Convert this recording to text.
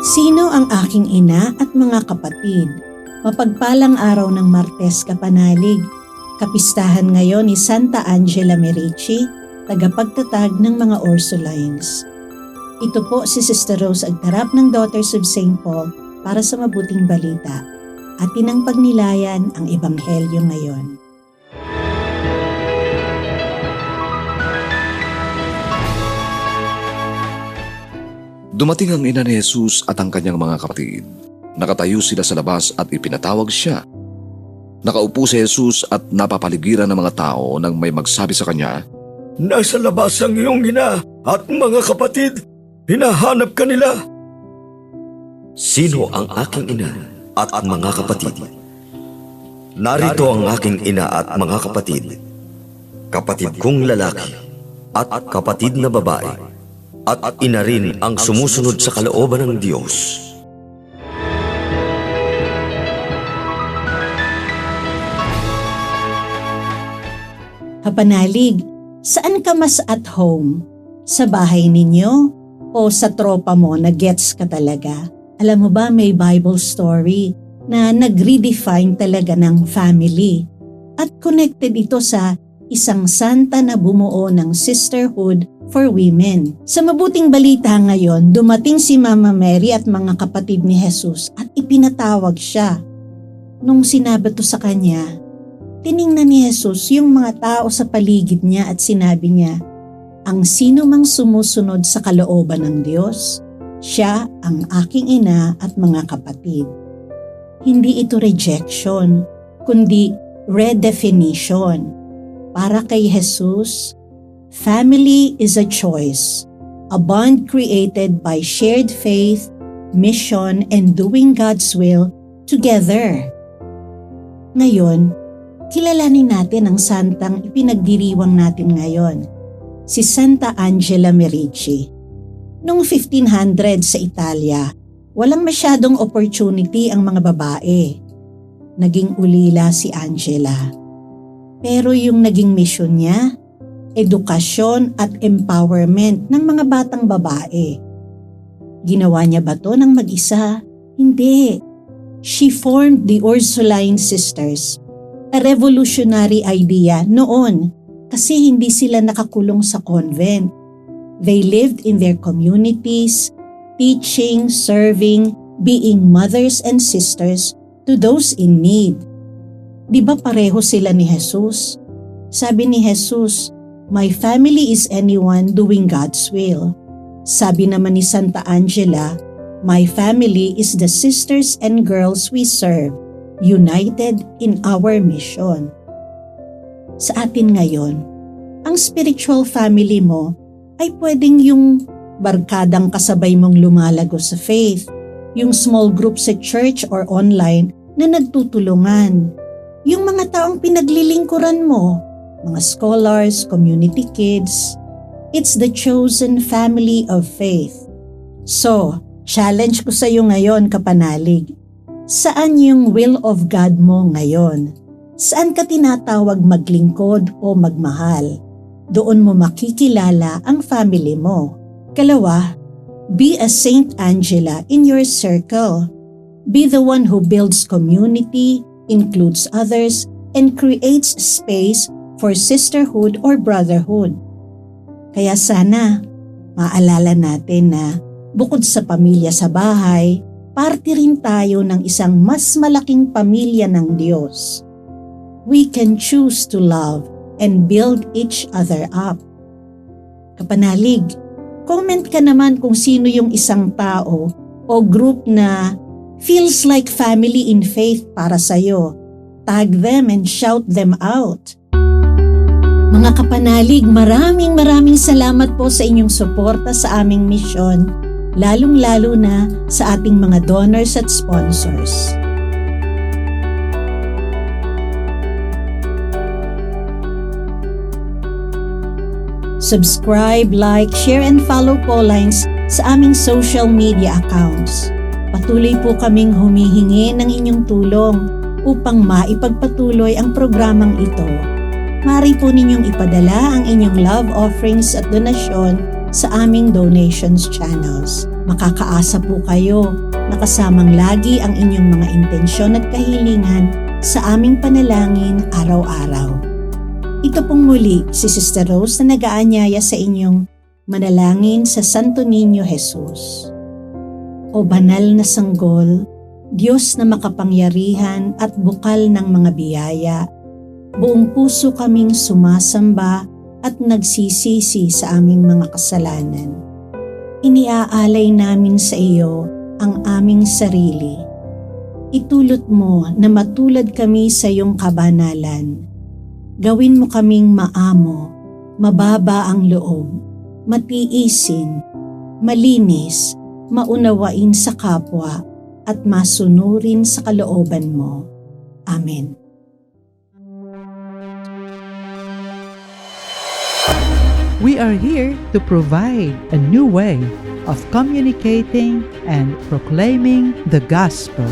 Sino ang aking ina at mga kapatid? Mapagpalang araw ng Martes Kapanalig. Kapistahan ngayon ni Santa Angela Merici, tagapagtatag ng mga Ursulines. Ito po si Sister Rose Agtarap ng Daughters of St. Paul para sa mabuting balita. Atin ang pagnilayan ang Ebanghelyo ngayon. Dumating ang ina ni Jesus at ang kanyang mga kapatid. Nakatayo sila sa labas at ipinatawag siya. Nakaupo si Jesus at napapaligiran ng mga tao nang may magsabi sa kanya, "Nasa labas ang iyong ina at mga kapatid. Hinahanap ka nila." Sino ang aking ina at mga kapatid? Narito ang aking ina at mga kapatid. Kapatid kong lalaki at kapatid na babae. At ina rin ang sumusunod sa kalooban ng Diyos. Kapanalig, saan ka mas at home? Sa bahay ninyo o sa tropa mo na gets ka talaga? Alam mo ba, may Bible story na nag-redefine talaga ng family at connected ito sa isang santa na bumuo ng sisterhood for women. Sa mabuting balita ngayon, dumating si Mama Mary at mga kapatid ni Jesus at ipinatawag siya. Nung sinabi to sa kanya, tiningnan ni Jesus yung mga tao sa paligid niya at sinabi niya, "Ang sino mang sumusunod sa kalooban ng Diyos, siya ang aking ina at mga kapatid." Hindi ito rejection, kundi redefinition. Para kay Jesus, family is a choice, a bond created by shared faith, mission, and doing God's will together. Ngayon, kilalanin natin ang santang ipinagdiriwang natin ngayon, si Santa Angela Merici. Noong 1500 sa Italia, walang masyadong opportunity ang mga babae. Naging ulila si Angela. Pero yung naging mission niya, edukasyon at empowerment ng mga batang babae. Ginawa niya ba to ng mag-isa? Hindi. She formed the Ursuline Sisters, a revolutionary idea noon kasi hindi sila nakakulong sa convent. They lived in their communities, teaching, serving, being mothers and sisters to those in need. Di ba pareho sila ni Jesus? Sabi ni Jesus, "My family is anyone doing God's will." Sabi naman ni Santa Angela, "My family is the sisters and girls we serve, united in our mission." Sa atin ngayon, ang spiritual family mo ay pwedeng yung barkadang kasabay mong lumalago sa faith, yung small group sa church or online na nagtutulungan, yung mga taong pinaglilingkuran mo, mga scholars, community kids. It's the chosen family of faith. So, challenge ko sa iyo ngayon, kapanalig. Saan yung will of God mo ngayon? Saan ka tinatawag maglingkod o magmahal? Doon mo makikilala ang family mo. Kalawa, be a Saint Angela in your circle. Be the one who builds community, includes others, and creates space for sisterhood or brotherhood. Kaya sana, maalala natin na bukod sa pamilya sa bahay, parte rin tayo ng isang mas malaking pamilya ng Diyos. We can choose to love and build each other up. Kapanalig, comment ka naman kung sino yung isang tao o group na feels like family in faith para sa'yo. Tag them and shout them out. Mga kapanalig, maraming salamat po sa inyong suporta sa aming misyon, lalong-lalo na sa ating mga donors at sponsors. Subscribe, like, share, and follow Paulines sa aming social media accounts. Patuloy po kaming humihingi ng inyong tulong upang maipagpatuloy ang programang ito. Maaari po ninyong ipadala ang inyong love offerings at donasyon sa aming donations channels. Makakaasa po kayo na kasamang lagi ang inyong mga intensyon at kahilingan sa aming panalangin araw-araw. Ito pong muli si Sister Rose na nag-aanyaya sa inyong manalangin sa Santo Niño Jesus. O banal na sanggol, Diyos na makapangyarihan at bukal ng mga biyaya, buong puso kaming sumasamba at nagsisisi sa aming mga kasalanan. Iniaalay namin sa iyo ang aming sarili. Itulot mo na matulad kami sa iyong kabanalan. Gawin mo kaming maamo, mababa ang loob, matiisin, malinis, maunawain sa kapwa, at masunurin sa kalooban mo. Amen. We are here to provide a new way of communicating and proclaiming the gospel.